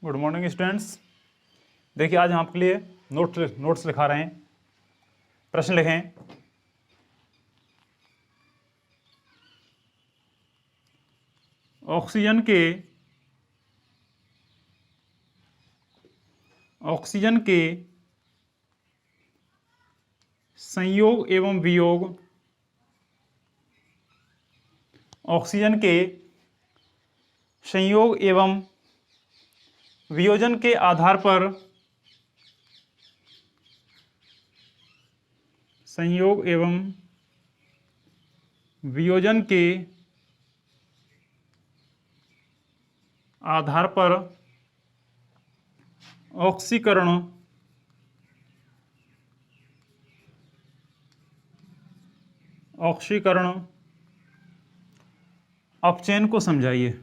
Good morning students. देखिए आज हम आपके लिए नोट्स लिखा रहे हैं। प्रश्न लिखें। ऑक्सीजन के संयोग एवं वियोग, ऑक्सीजन के संयोग एवं वियोजन के आधार पर, संयोग एवं वियोजन के आधार पर ऑक्सीकरण अपचयन को समझाइए।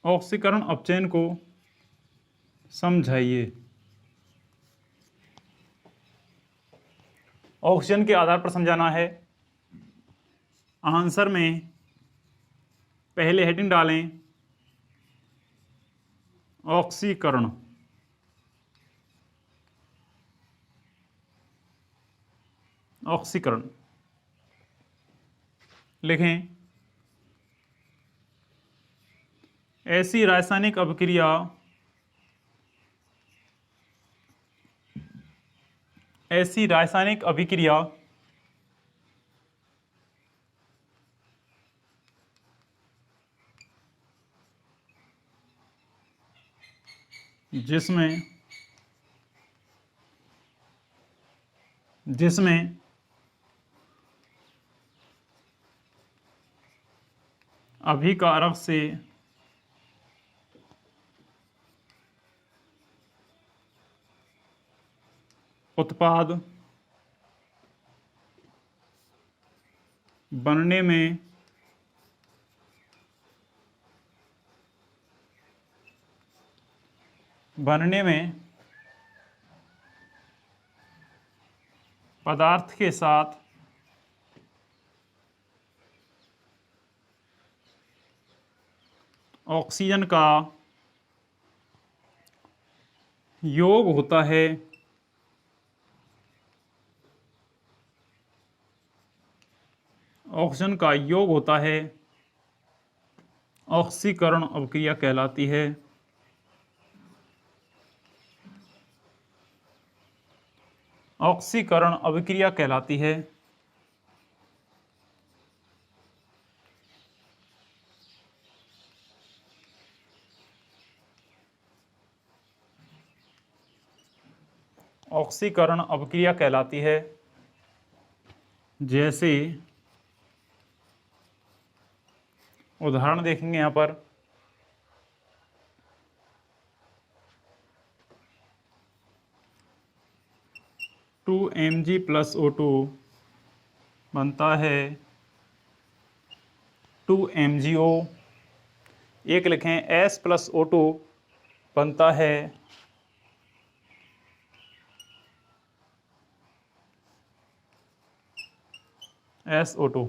ऑक्सीकरण अपचयन को समझाइए। ऑक्सीजन के आधार पर समझाना है। आंसर में पहले हेडिंग डालें ऑक्सीकरण। ऑक्सीकरण लिखें। ऐसी रासायनिक अभिक्रिया जिसमें अभिकारक से उत्पाद बनने में पदार्थ के साथ ऑक्सीजन का योग होता है। ऑक्सीजन का योग होता है, ऑक्सीकरण अभिक्रिया कहलाती है। ऑक्सीकरण अभिक्रिया कहलाती है। ऑक्सीकरण अभिक्रिया कहलाती है। जैसे उदाहरण देखेंगे यहाँ पर। टू Mg प्लस O2 बनता है 2MgO। एक लिखें S प्लस O2 बनता है SO2।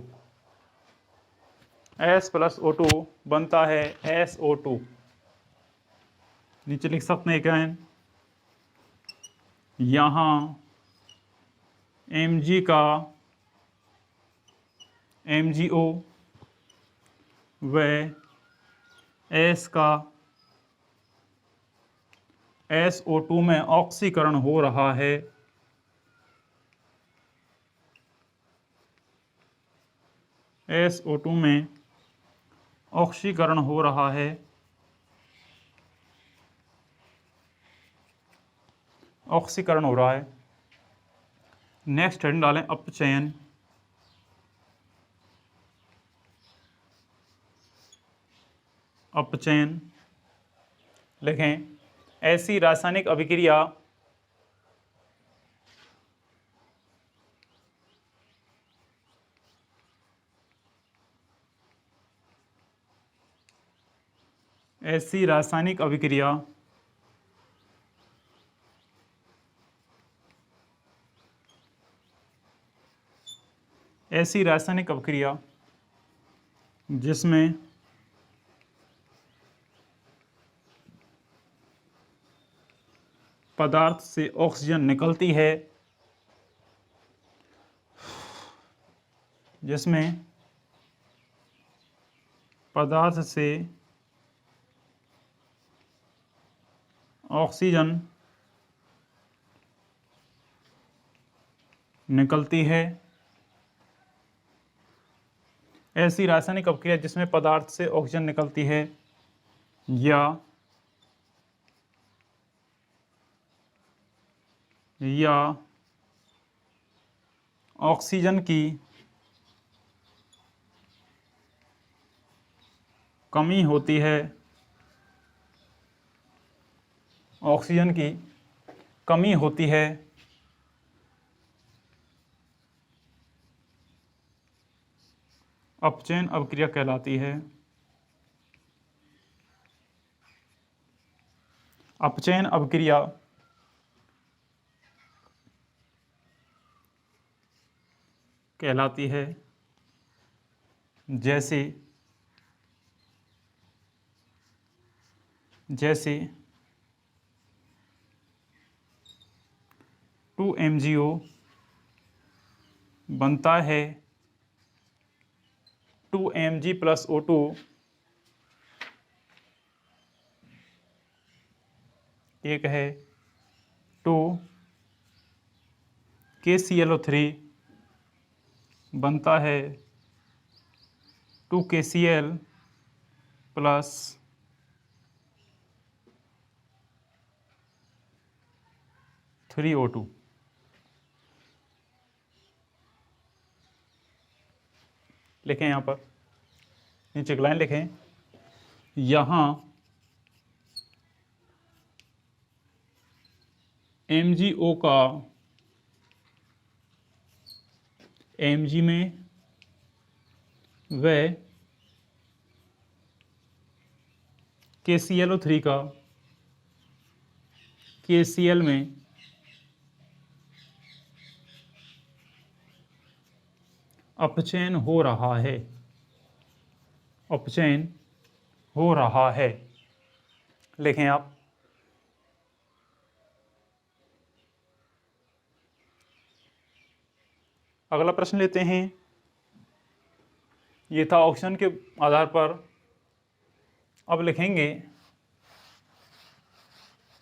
S प्लस O2 बनता है SO2। नीचे लिख सकते हैं क्या है, यहाँ Mg का MgO व S का SO2 में ऑक्सीकरण हो रहा है। SO2 में ऑक्सीकरण हो रहा है। ऑक्सीकरण हो रहा है। नेक्स्ट हेडिंग डालें अपचयन। अपचयन लिखें। ऐसी रासायनिक अभिक्रिया ऐसी रासायनिक अभिक्रिया ऐसी रासायनिक अभिक्रिया जिसमें पदार्थ से ऑक्सीजन निकलती है, जिसमें पदार्थ से ऑक्सीजन निकलती है। ऐसी रासायनिक अपक्रिया जिसमें पदार्थ से ऑक्सीजन निकलती है या ऑक्सीजन की कमी होती है, ऑक्सीजन की कमी होती है, अपचयन अपक्रिया कहलाती है। अपचयन अपक्रिया कहलाती है। जैसे 2MgO बनता है 2Mg + O2 एक है 2KClO3 बनता है 2KCl + 3O2। लिखें यहाँ पर, नीचे एक लाइन लिखें, यहाँ MgO का Mg में व KClO3 का KCl में अपचयन हो रहा है, अपचयन हो रहा है। लिखें आप, अगला प्रश्न लेते हैं। ये था ऑक्सीजन के आधार पर। अब लिखेंगे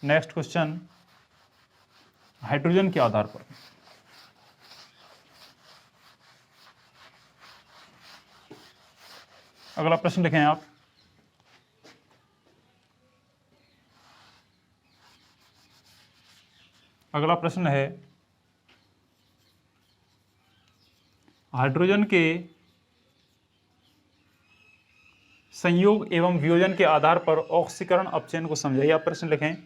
नेक्स्ट क्वेश्चन हाइड्रोजन के आधार पर। अगला प्रश्न लिखें आप, अगला प्रश्न है हाइड्रोजन के संयोग एवं वियोजन के आधार पर ऑक्सीकरण अपचयन को समझाइए। आप प्रश्न लिखें,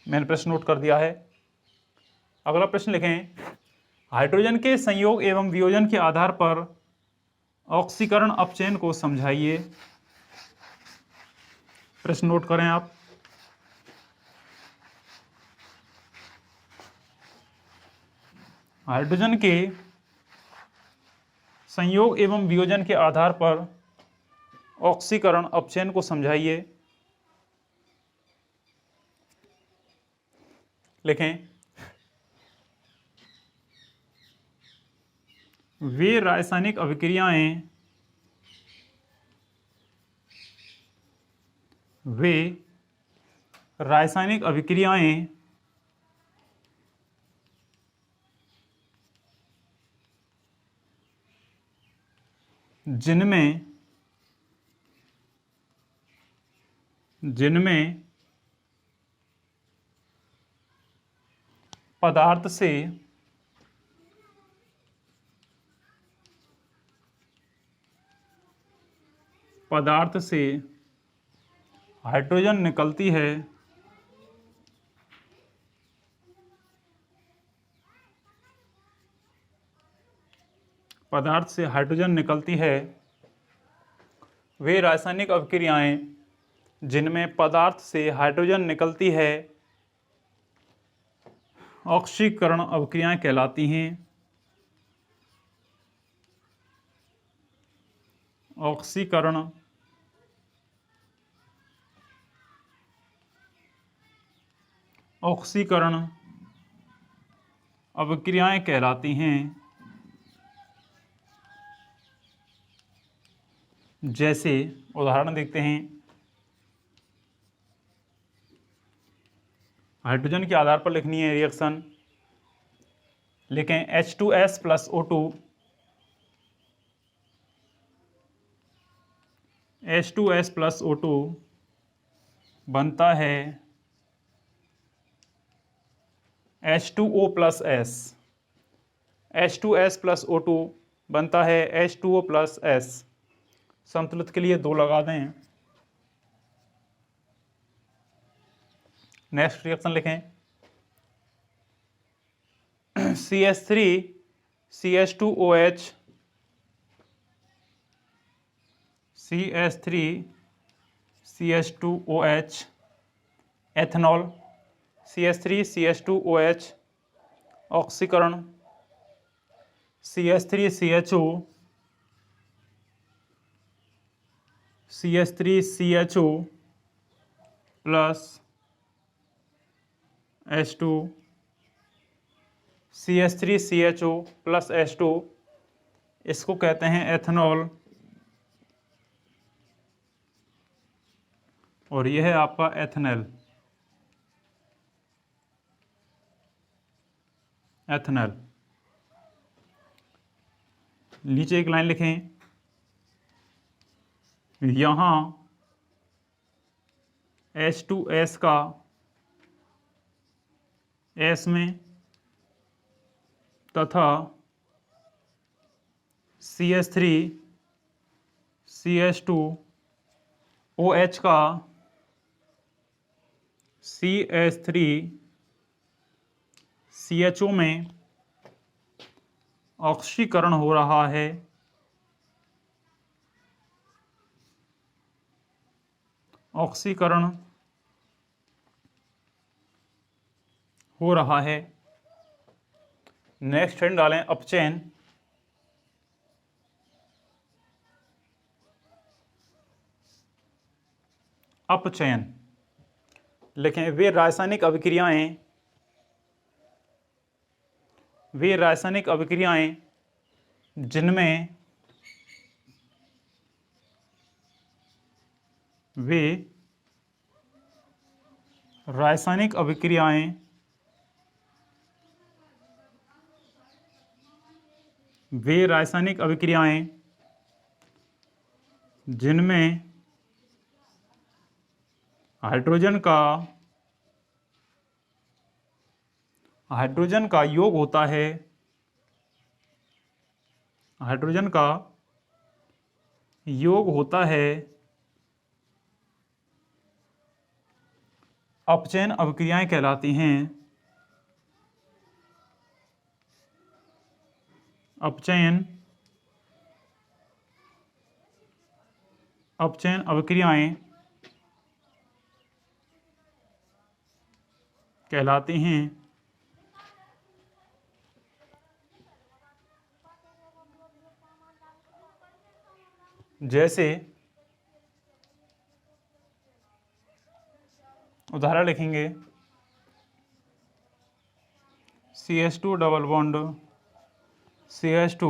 मैंने प्रश्न नोट कर दिया है। अगला प्रश्न लिखें, हाइड्रोजन के संयोग एवं वियोजन के आधार पर ऑक्सीकरण अपचयन को समझाइए। प्रश्न नोट करें आप। हाइड्रोजन के संयोग एवं वियोजन के आधार पर ऑक्सीकरण अपचयन को समझाइए। लिखें, वे रासायनिक अभिक्रियाएं जिनमें पदार्थ से हाइड्रोजन निकलती है, पदार्थ से हाइड्रोजन निकलती है, वे रासायनिक अभिक्रियाएं जिनमें पदार्थ से हाइड्रोजन निकलती है ऑक्सीकरण अभिक्रियाएं कहलाती हैं। ऑक्सीकरण अभिक्रियाएं कहलाती हैं। जैसे उदाहरण देखते हैं, हाइड्रोजन के आधार पर लिखनी है रिएक्शन, लिखें H2S plus O2, H2S plus O2 बनता है H2O plus S, H2S plus O2 बनता है H2O प्लस S। संतुलित के लिए 2 लगा दें। नेक्स्ट रिएक्शन लिखें CH3 CH2OH, CH3 CH2OH, ethanol CH3 CH2OH, ऑक्सीकरण CH3 CHO, CH3 CHO plus H2, CH3 CHO plus H2, इसको कहते हैं एथेनॉल, और यह है आपका एथेनॉल। नीचे एक लाइन लिखें, यहां H2S का S में तथा CH3 CH2OH का CH3 CHO में ऑक्सीकरण हो रहा है। ऑक्सीकरण हो रहा है। नेक्स्ट हेडिंग डालें अपचयन। अपचयन लिखें वे रासायनिक अभिक्रियाएं जिनमें वे रासायनिक अभिक्रियाएं जिनमें हाइड्रोजन का योग होता है, अपचयन अभिक्रियाएं कहलाती हैं। अपचयन अभिक्रियाएं कहलाती हैं। जैसे उदाहरण लिखेंगे CH2 double bond CH2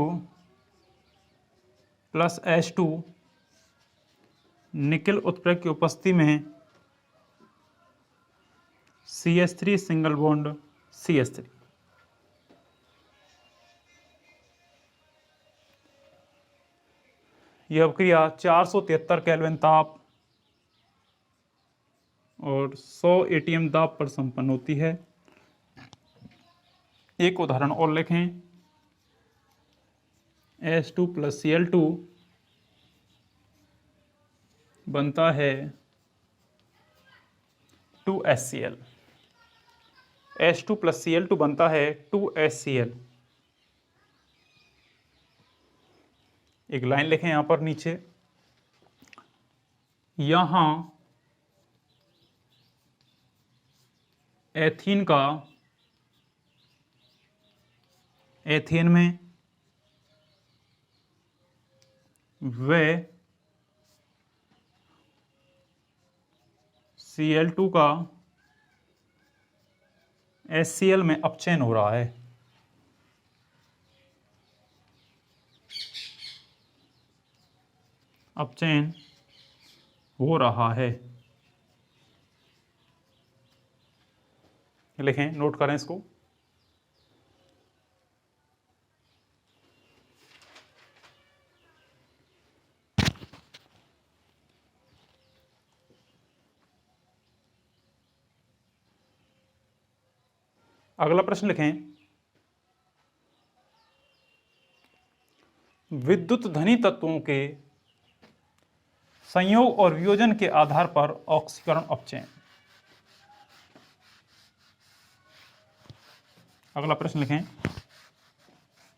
plus H2 nickel उत्प्रेरक की उपस्थिति में CH3 सिंगल बॉन्ड CH3। यह अभिक्रिया 473 केल्विन ताप और 100 ATM दाब पर संपन्न होती है। एक उदाहरण और लिखें H2 प्लस Cl2 बनता है 2HCl। H2 प्लस Cl2 बनता है 2HCl। एक लाइन लिखें यहां पर नीचे, यहां एथेन में वे Cl2 का HCl में अपचयन हो रहा है। अपचयन हो रहा है, लिखें, नोट करें इसको। अगला प्रश्न लिखें, विद्युत धनी तत्वों के संयोग और वियोजन के आधार पर ऑक्सीकरण अपचयन। अगला प्रश्न लिखें,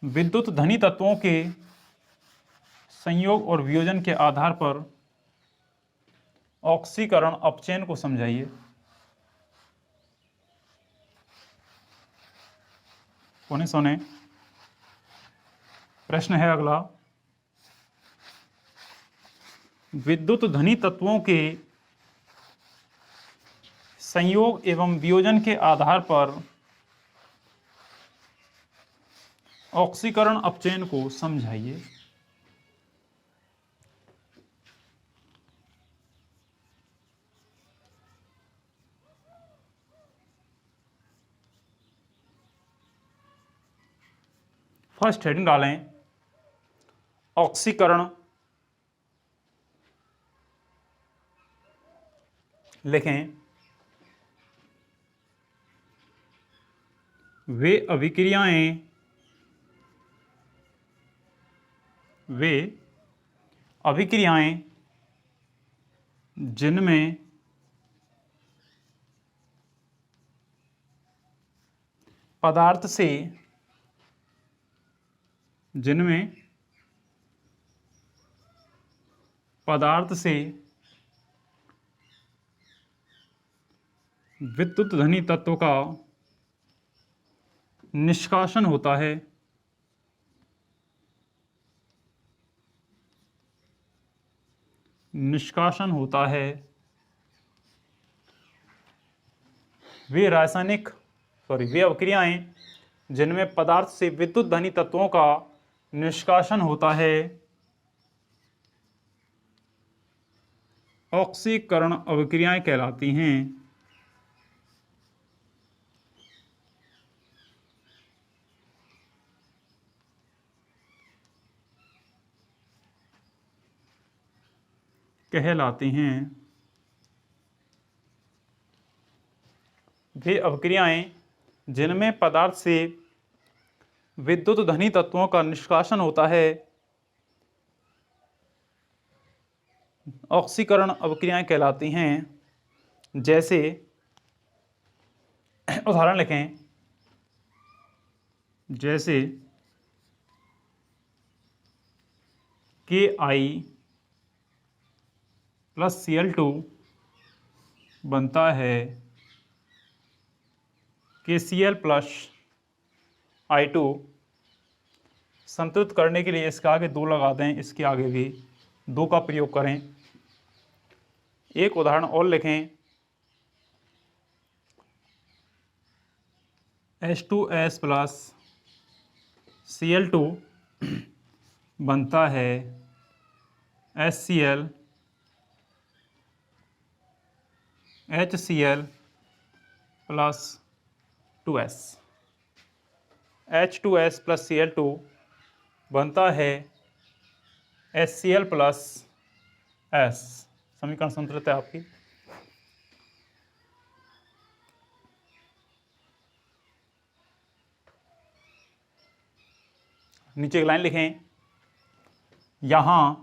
विद्युत धनी तत्वों के संयोग और वियोजन के आधार पर ऑक्सीकरण अपचयन को समझाइए। कोने सोने। प्रश्न है अगला, विद्युत धनी तत्वों के संयोग एवं वियोजन के आधार पर ऑक्सीकरण अपचयन को समझाइए। फर्स्ट हेडिंग डालें, ऑक्सीकरण, लिखें, वे अभिक्रियाएं जिनमें पदार्थ से विद्युत धनी तत्व का निष्कासन होता है, वे अभिक्रियाएं जिनमें पदार्थ से विद्युत धनी तत्वों का निष्कासन होता है ऑक्सीकरण अभिक्रियाएं कहलाती हैं। वे अभिक्रियाएं जिनमें पदार्थ से विद्युत धनी तत्वों का निष्कासन होता है ऑक्सीकरण अभिक्रियाएं कहलाती हैं। जैसे उदाहरण लिखें, जैसे Ki+Cl2 बनता है KCl+I2। संतुलित करने के लिए इसके आगे 2 लगा दें, इसके आगे भी 2 का प्रयोग करें। एक उदाहरण और लिखें, H2S+Cl2 बनता है HCl+2S। H2S+Cl2 बनता है HCl+S। समीकरण संतुलित है आपकी। नीचे एक लाइन लिखें, यहां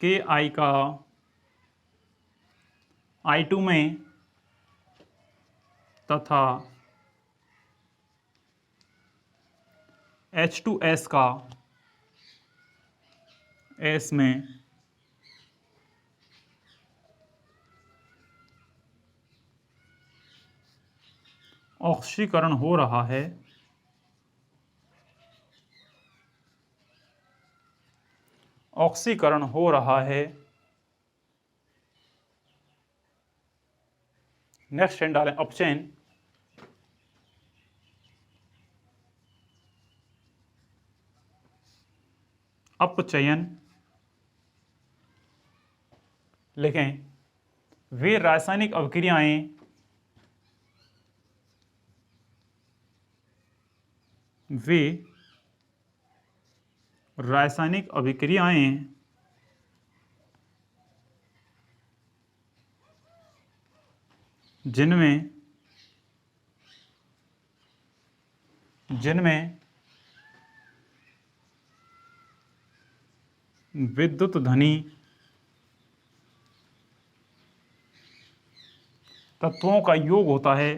Ki का I2 में तथा H2S का S में ऑक्सीकरण हो रहा है। ऑक्सीकरण हो रहा है। नेक्स्ट स्टेन डालें अपचयन। अपचयन लिखें वे रासायनिक अभिक्रियाएं वे रासायनिक अभिक्रियाएं जिनमें विद्युत धनी तत्वों का योग होता है।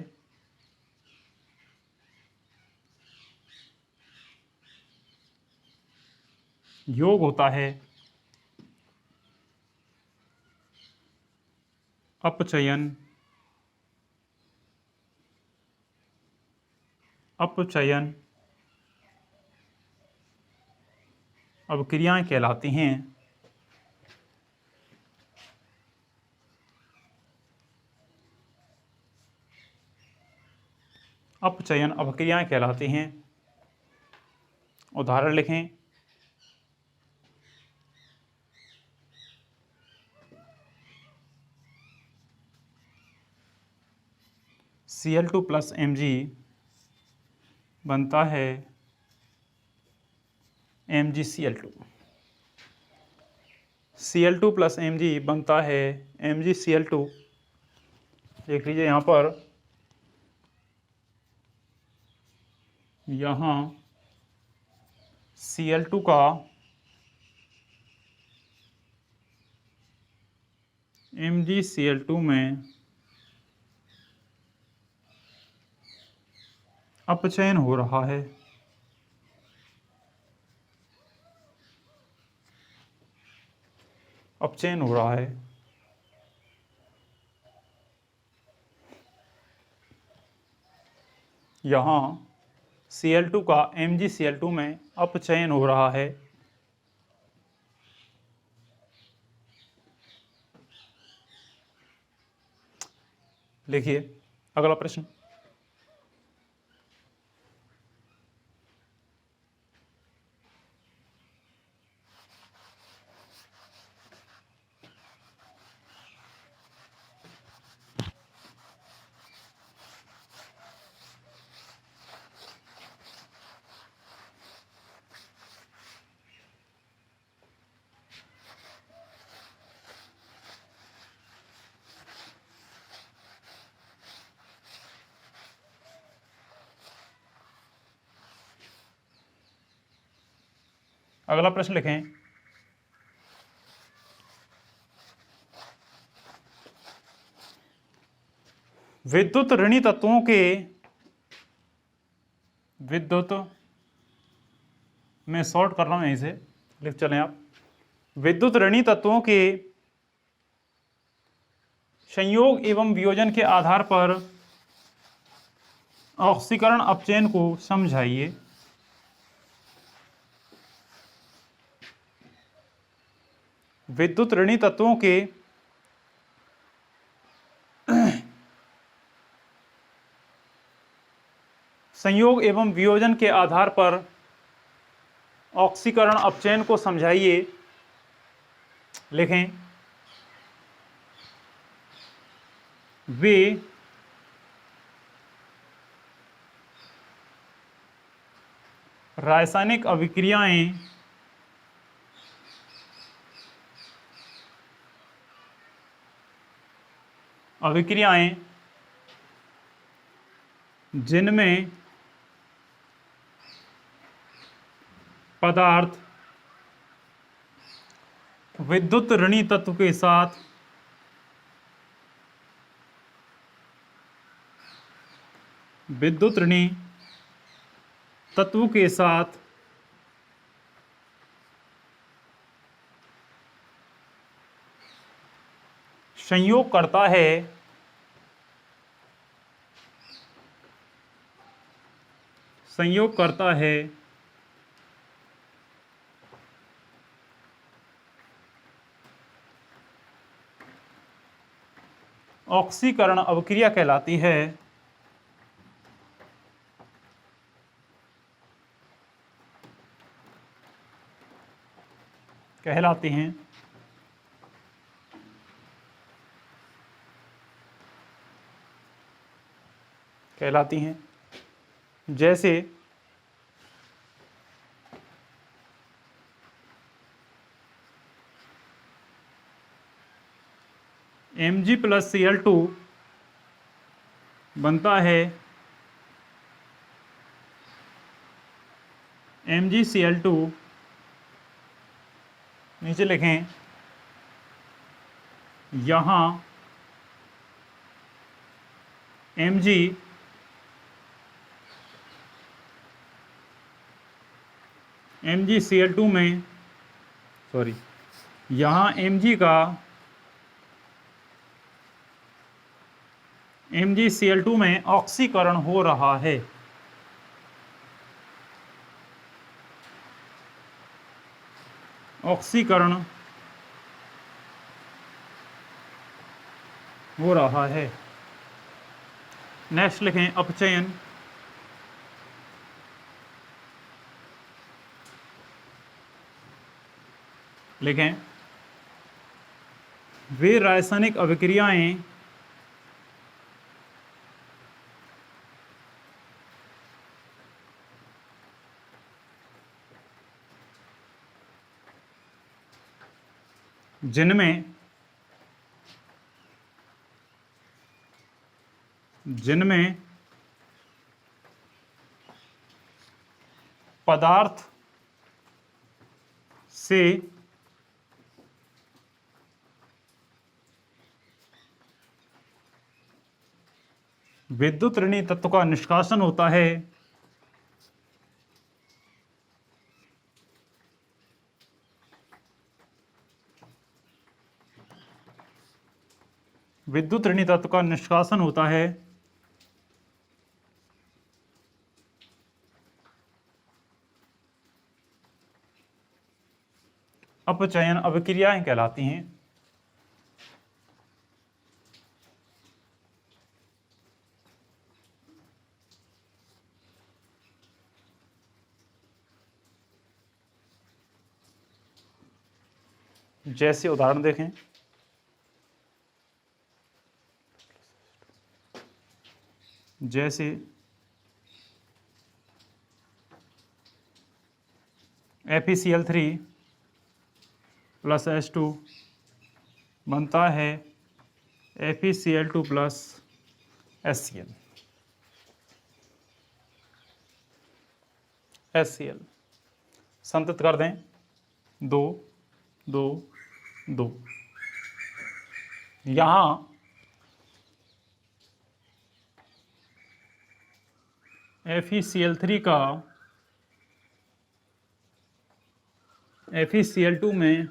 अपचयन अभिक्रियाएं कहलाती हैं। अपचयन अभिक्रियाएं कहलाती हैं। उदाहरण लिखें Cl2 प्लस Mg बनता है MgCl2। Cl2 प्लस Mg बनता है MgCl2। देख लीजिए यहाँ पर, यहाँ Cl2 का MgCl2 में अपचयन हो रहा है। यहाँ Cl2 का MgCl2 में अपचयन हो रहा है। लिखिए अगला प्रश्न। अगला प्रश्न लिखें विद्युत ऋणी तत्वों के विद्युत में शॉर्ट कर रहा हूं, यहीं से लिख चलें आप। विद्युत ऋणी तत्वों के संयोग एवं वियोजन के आधार पर ऑक्सीकरण अपचयन को समझाइए। विद्युत ऋणी तत्वों के संयोग एवं वियोजन के आधार पर ऑक्सीकरण अपचयन को समझाइए। लिखें वे रासायनिक अभिक्रियाएं जिनमें पदार्थ विद्युत ऋणी तत्व के साथ संयोग करता है ऑक्सीकरण अभिक्रिया कहलाती है। कहलाती हैं। कहलाती हैं जैसे Mg+Cl2 बनता है MgCl2, नीचे लिखें यहाँ MgCl2 में यहाँ MgCl2 में ऑक्सीकरण हो रहा है। ऑक्सीकरण हो रहा है। नेक्स्ट लिखें अपचयन। लिखें वे रासायनिक अभिक्रियाएं जिनमें पदार्थ से विद्युत ऋणी तत्व का निष्कासन होता है। विद्युत ऋणी तत्व का निष्कासन होता है। अपचयन अभिक्रियाएं कहलाती हैं। जैसे उदाहरण देखें जैसे FeCl3 + H2 बनता है FeCl2 + HCl। संतुलित कर दें 2 2 2। यहाँ FeCl3 का FeCl2 में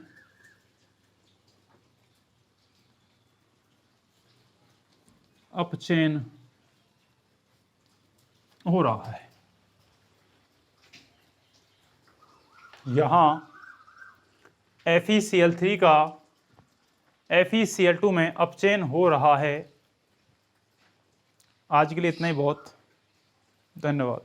अपचयन हो रहा है। यहाँ FeCl3 का FeCl2 में अपचयन हो रहा है। आज के लिए इतना ही बहुत। धन्यवाद।